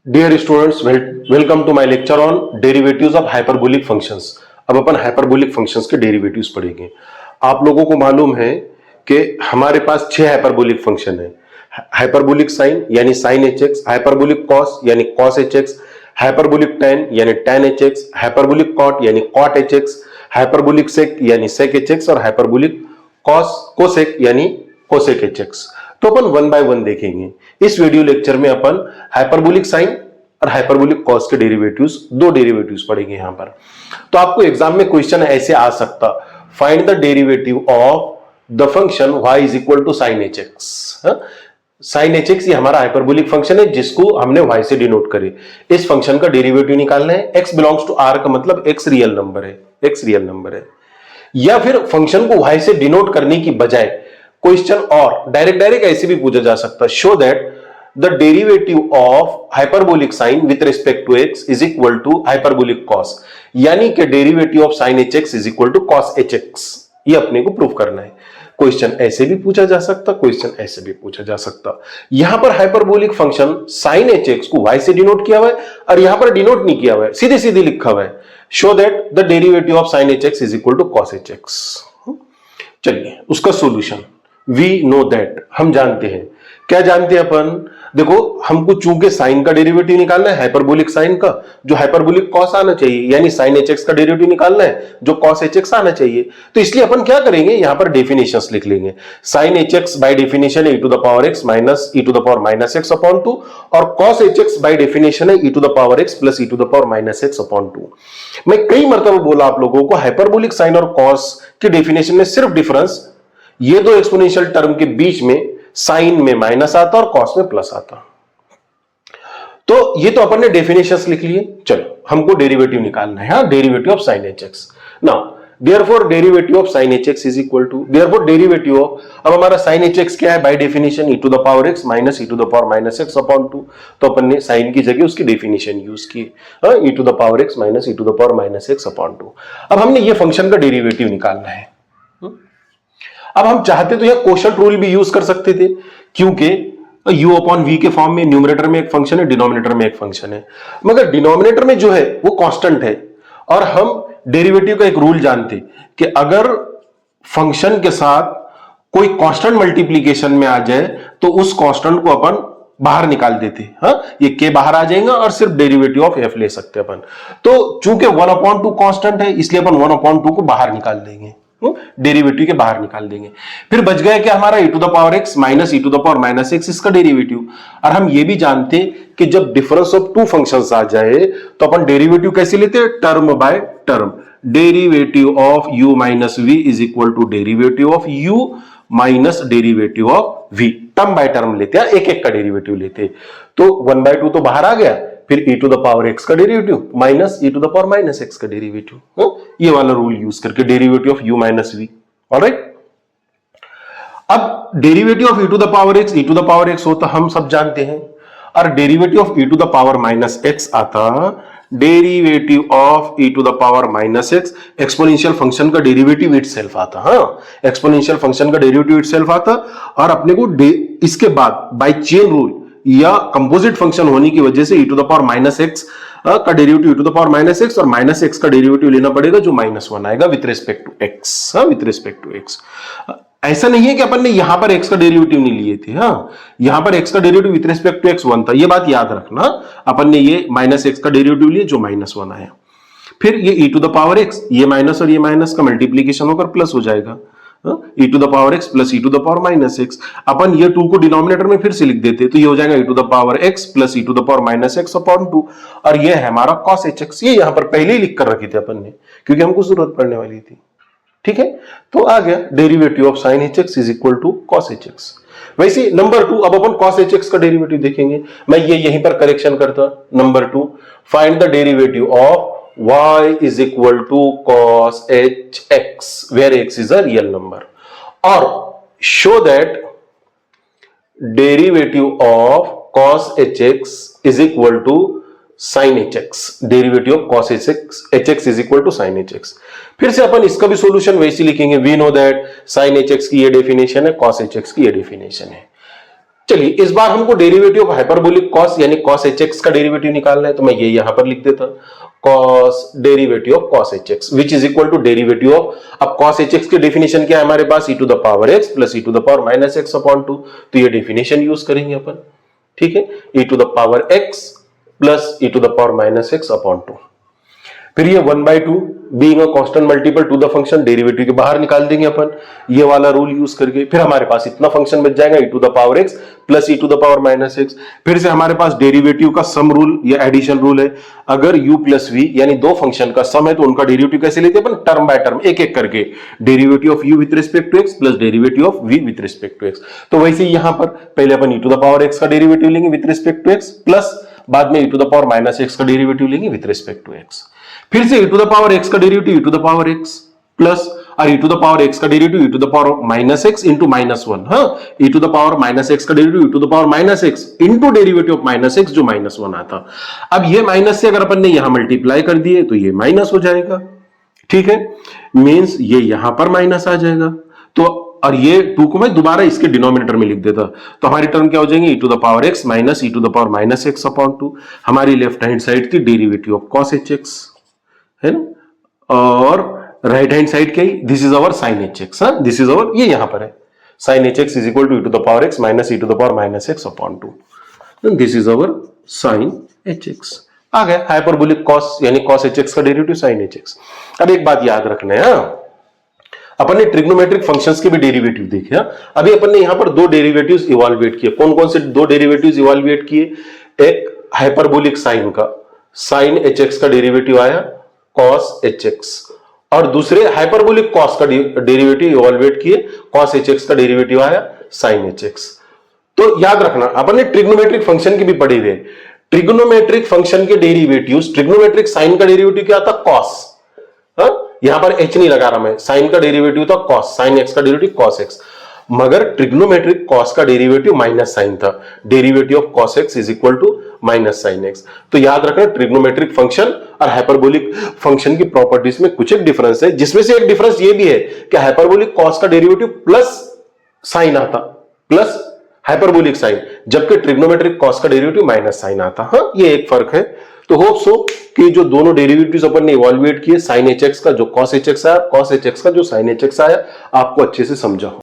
Dear students, welcome to my lecture on derivatives of hyperbolic functions. अब अपन hyperbolic functions के derivatives पढ़ेंगे। आप लोगों को मालूम है कि हमारे पास 6 हाइपरबोलिक फंक्शन है। हाइपरबोलिक साइन यानी sine h x, hyperbolic cos यानी cos h x, hyperbolic tan यानी tan h x, hyperbolic cot यानी cot h x, hyperbolic sec यानी सेक एच एक्स और हाइपरबोलिक कॉस कोसेक यानी कोसेक एच एक्स। तो अपन one by one देखेंगे। इस video lecture में अपन हाइपरबोलिक साइन और हाइपरबोलिक कॉस के डेरिवेटिव्स, दो डेरिवेटिव्स पढ़ेंगे यहां पर। तो आपको एग्जाम में क्वेश्चन ऐसे आ सकता, find the derivative of the function y is equal to sine h x. Sine h x ये हमारा हाइपरबोलिक फंक्शन है जिसको हमने y से डिनोट करे। इस फंक्शन का डेरिवेटिव निकालना है। x बिलोंग्स टू r का मतलब x रियल नंबर है, x रियल नंबर है। या फिर फंक्शन को y से डिनोट करने की बजाय क्वेश्चन और डायरेक्ट ऐसे भी पूछा जा सकता, show that the derivative of hyperbolic sine with respect to x is equal to hyperbolic cos, यानी कि derivative of sine h x is equal to cos h x. ये अपने को प्रूव करना है। क्वेश्चन ऐसे भी पूछा जा सकता, क्वेश्चन ऐसे भी पूछा जा सकता। यहां पर hyperbolic function sine h x को y से डिनोट किया हुआ है और यहां पर डिनोट नहीं किया हुआ है, सीधे सीधे लिखा हुआ है, show that the derivative of sine h x is equal to cos h x. चलिए उसका सॉल्यूशन, वी नो दैट, हम जानते हैं। क्या जानते हैं अपन? देखो, हमको चूंकि साइन का डेरिवेटिव निकालना है, हाइपरबोलिक साइन का, जो हाइपरबोलिक कॉस आना चाहिए, यानी साइन एच एक्स का डेरिवेटिव निकालना है जो कॉस एच एक्स आना चाहिए। तो इसलिए अपन क्या करेंगे, यहां पर डेफिनेशंस लिख लेंगे। Sine h x by definition है e to the power x minus e to the power minus x upon 2, और cos h x by definition है e to the power x plus e to the power minus x upon 2। मैं कई मरतबा बोला आप लोगों को, hyperbolic sine और कॉस के डेफिनेशन में सिर्फ डिफरेंस, ये दो एक्सपोनेंशियल टर्म के बीच में साइन में माइनस आता और कॉस में प्लस आता। तो ये तो अपन ने डेफिनेशंस लिख लिए। चलो हमको डेरिवेटिव निकालना है, हाँ, derivative of sine h x. Now therefore derivative of sine h x is equal to, therefore derivative of, अब हमारा साइन एच एक्स क्या है, by definition e to the power x minus e to the power minus x upon 2। तो अपन ने sine की जगह उसकी डेफिनेशन यूज की, e to the power x minus e to the power minus x upon 2। अब हमने ये फंक्शन का डेरिवेटिव निकालना है। अब हम चाहते तो यह कोशेंट रूल भी यूज कर सकते थे, क्योंकि u अपॉन v के फॉर्म में न्यूमरेटर में एक फंक्शन है, डिनोमिनेटर में एक फंक्शन है, मगर डिनोमिनेटर में जो है वो कांस्टेंट है। और हम डेरिवेटिव का एक रूल जानते कि अगर फंक्शन के साथ कोई कांस्टेंट मल्टीप्लीकेशन में आ जाए तो उस कांस्टेंट को अपन बाहर निकाल देते, हाँ, ये k बाहर आ जाएगा और सिर्फ डेरिवेटिव ऑफ f ले सकते अपन। तो चूंकि 1/2 कांस्टेंट है, इसलिए अपन 1/2 को बाहर निकाल देंगे, डेरिवेटिव के बाहर निकाल देंगे। फिर बच गया कि हमारा e to the power x minus e to the power minus x इसका डेरिवेटिव। और हम ये भी जानते कि जब डिफरेंस ऑफ टू फंक्शंस आ जाए तो अपन डेरिवेटिव कैसे लेते हैं, term by term. Derivative of u minus v is equal to derivative of u minus derivative of v, term by term लेते हैं, एक एक का डेरिवेटिव लेते। तो 1/2 तो बाहर आ गया, फिर e to the power x का derivative minus e to the power minus x का डेरिवेटिव, ये वाला रूल यूज करके derivative of u minus v। Alright, अब derivative of e to the power x, e to the power x होता हम सब जानते हैं, और derivative of e to the power minus x आता derivative of e to the power minus x, exponential function का derivative itself आता, हाँ, एक्सपोनेंशियल फंक्शन का डेरिवेटिव इटसेल्फ आता। और अपने को इसके बाद बाय चेन रूल या कंपोजिट फंक्शन होने की वजह से e to the power minus x का derivative e to the power minus x और माइनस x का डेरिवेटिव लेना पड़ेगा जो -1 आएगा विथ रिस्पेक्ट टू x, हाँ, विथ रिस्पेक्ट टू x। ऐसा नहीं है कि अपन ने यहां पर x का डेरिवेटिव नहीं लिए थे, हाँ, यहां पर x का derivative with respect to x 1 था, ये बात याद रखना। अपन ने ये माइनस x का डेरिवेटिव लिए जो -1 आया। फिर ये e to the power x, ये माइनस और ये माइनस का मल्टीप्लीकेशन होकर प्लस हो जाएगा, e to the power x plus e to the power minus x। अपन ये 2 को डिनोमिनेटर में फिर से लिख देते तो ये हो जाएगा e to the power x plus e to the power minus x upon 2, और ये है हमारा cos hx। ये यहां पर पहले ही लिख कर रखे थे अपन ने, क्योंकि हमको जरूरत पड़ने वाली थी। ठीक है, तो आ गया derivative of sine h x is equal to cos h x. वैसे नंबर 2, अब अपन cos एच एक्स का डेरिवेटिव देखेंगे। मैं ये यहीं पर करेक्शन करता, number 2, find the derivative of y is equal to cos hx where x is a real number, और show that derivative of cos hx is equal to sin hx, derivative of cos hx is equal to sin hx। फिर से अपन इसका भी solution वैसे लिखेंगे, we know that sin hx की ये definition है, cos hx की ये डेफिनेशन है। चलिए इस बार हमको डेरिवेटिव ऑफ हाइपरबोलिक कॉस यानी कॉस एच एक्स का डेरिवेटिव निकालना है, तो मैं ये यहां पर लिख देता cos derivative of cos h x which is equal to derivative of, अब कॉस एच एक्स की डेफिनेशन क्या है हमारे पास, e to the power x plus e to the power minus x upon two, तो ये डेफिनेशन यूज करेंगे अपन, ठीक है, e to the power x plus e to the power minus x upon two. फिर ये 1/2 being a constant multiple to the function, derivative के बाहर निकाल देंगे अपन ये वाला रूल यूज करके। फिर हमारे पास इतना फंक्शन बच जाएगा e to the power x plus e to the power minus x. फिर से हमारे पास डेरिवेटिव का सम रूल या एडिशन रूल है, अगर u प्लस v यानी दो फंक्शन का सम है तो उनका डेरिवेटिव कैसे लेते हैं अपन, टर्म बाय टर्म एक एक करके, derivative of u with respect to x plus derivative of v with respect to x। तो वैसे ही यहां पर पहले अपन e to the power x का डेरिवेटिव लेंगे with respect to x plus बाद में e to the power minus x का डेरिवेटिव लेंगे विद रिस्पेक्ट टू x। फिर से e to the power x का derivative e to the power x plus और e to the power x का derivative e to the power minus x into minus one, हाँ e to the power minus x का derivative e to the power minus x into derivative of minus x जो minus one आता। अब ये minus से अगर अपन ने यहां मल्टीप्लाई कर दिए तो ये माइनस हो जाएगा, ठीक है, मींस ये यहां पर माइनस आ जाएगा। तो और ये 2 को मैं दोबारा इसके डिनोमिनेटर में लिख देता, तो हमारी टर्म क्या हो जाएंगे e to the power x minus e to the power minus x upon 2। हमारी लेफ्ट हैंड साइड थी डेरिवेटिव ऑफ cos hx, है ना, और राइट हैंड साइड क्या है, this is our sine h x, हाँ दिस इज अवर, ये यहां पर है sine h x is equal to e to the power x minus e to the power minus x upon 2, this is our sine h x. आ गया hyperbolic cos यानी cos h x का derivative sine h x. अब एक बात याद रखना है, अपन ने ट्रिग्नोमेट्रिक फंक्शंस के भी डेरिवेटिव देखे। अभी अपन ने यहां पर दो डेरिवेटिव्स इवैल्यूएट किए, कौन कौन से दो डेरिवेटिव्स इवैल्यूएट किए, एक हाइपरबोलिक साइन का साइन एच एक्स का डेरिवेटिव आया कॉस एच एक्स, और दूसरे हाइपरबोलिक कॉस का डेरिवेटिव इवैल्यूएट किए, कॉस एच एक्स का डेरिवेटिव आया साइन एच एक्स। तो याद रखना अपन ने ट्रिग्नोमेट्रिक फंक्शन की भी पढ़ी हुई, ट्रिग्नोमेट्रिक फंक्शन के डेरिवेटिव्स, ट्रिग्नोमेट्रिक साइन का डेरिवेटिव क्या था, कॉस, यहां पर एच नहीं लगा रहा मैं, साइन का डेरिवेटिव था कॉस, साइन एक्स का डेरिवेटिव कॉस एक्स, मगर ट्रिग्नोमेट्रिक कॉस का डेरिवेटिव माइनस साइन था, derivative of cos x is equal to minus sine x. तो याद रखना ट्रिग्नोमेट्रिक फंक्शन और हाइपरबोलिक फंक्शन की प्रॉपर्टीज में कुछ एक डिफरेंस है, जिसमें से एक डिफरेंस ये भी है कि हाइपरबोलिक कॉस का डेरिवेटिव प्लस साइन आता, प्लस हाइपरबोलिक साइन, जबकि ट्रिग्नोमेट्रिक कॉस का डेरिवेटिव माइनस साइन आता, हाँ ये एक फर्क है। तो होप सो कि जो दोनों डेरिवेटिव्स अपन ने इवैल्यूएट किए, साइन एच एक्स का जो कॉस एच एक्स आया, कॉस एच एक्स का जो साइन एच एक्स आया, आपको अच्छे से समझा हो।